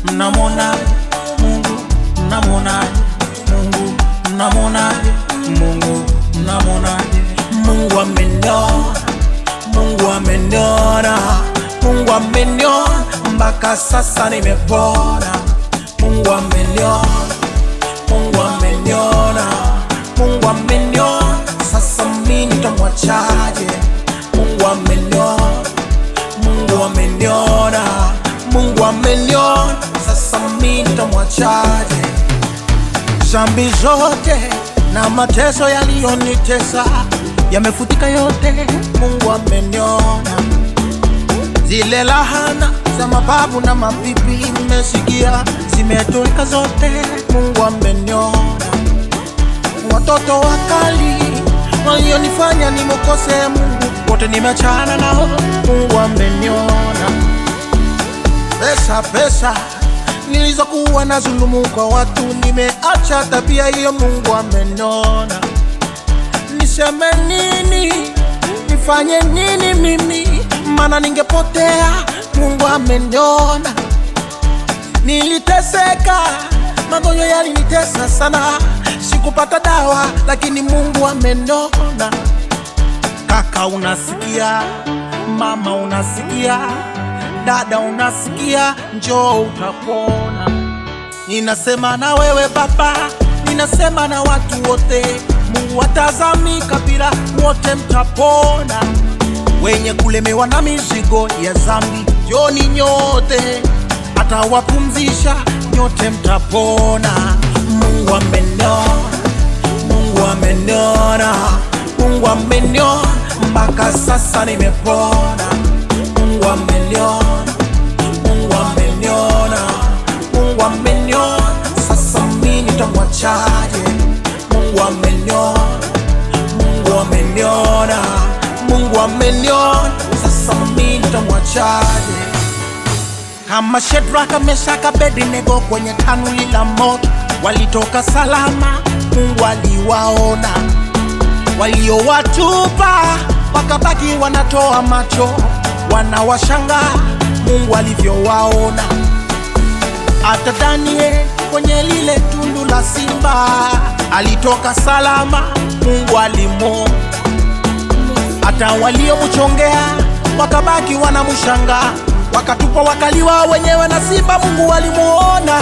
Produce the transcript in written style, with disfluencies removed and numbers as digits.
Mnamwona Mungu, mnamwona Mungu, mnamwona Mungu, mnamwona Mungu ameniona, Mungu ameniona, Mungu ameniona mpaka sasa nimepona. Mungu ameniona, Mungu ameniona, Mungu ameniona, sasa mimi nitamwachaje? Mungu ameniona, Mungu ameniona, Mungu ameniona, sasa mimi nitamwachaje? Dhambi zote na mateso yaliyonitesa yamefutika yote. Mungu ameniona. Zile lahana za mababu na mabibi nimesikia zimetoweka zote. Mungu ameniona. Watoto wakali walionifanya nimkose Mungu wote nimeachana nao. Mungu ameniona. Pesa nilizokuwa na dhulumu kwa watu nimeacha tabia hiyo. Mungu ameniona. Niseme nini? Nifanye nini mimi? Maana ningepotea. Mungu ameniona. Niliteseka, magonjwa yalinitesa sana, sikupata dawa, lakini Mungu ameniona. Kaka unasikia, mama unasikia, dada unasikia, njoo utapona. Ninasema na wewe baba, ninasema na watu wote, Mungu atazami kabila wote mtapona. Wenye kulemewa na mizigo ya dhambi, njoni nyote, atawapumzisha nyote mtapona. Mungu ameniona, Mungu ameniona, Mungu ameniona mpaka sasa nimepona. Mungu ameniona, Mungu ameniona, Mungu ameniona, sasa mimi nitamwachaje? Mungu ameniona, Mungu ameniona, Mungu ameniona, sasa mimi nitamwachaje? Kama Shadraka, Meshaki, Abednego kwenye tanuri la moto walitoka salama. Mungu aliwaona. Waliowatupa wakabaki wanatoa macho, wanawashanga Mungu alivyowaona. Hata Danieli kwenye lile tundu la simba alitoka salama. Mungu alimuona. Hata waliomchongea wakabaki wanamshanga, wakatupa wakaliwa wenyewe na simba. Mungu alimuona.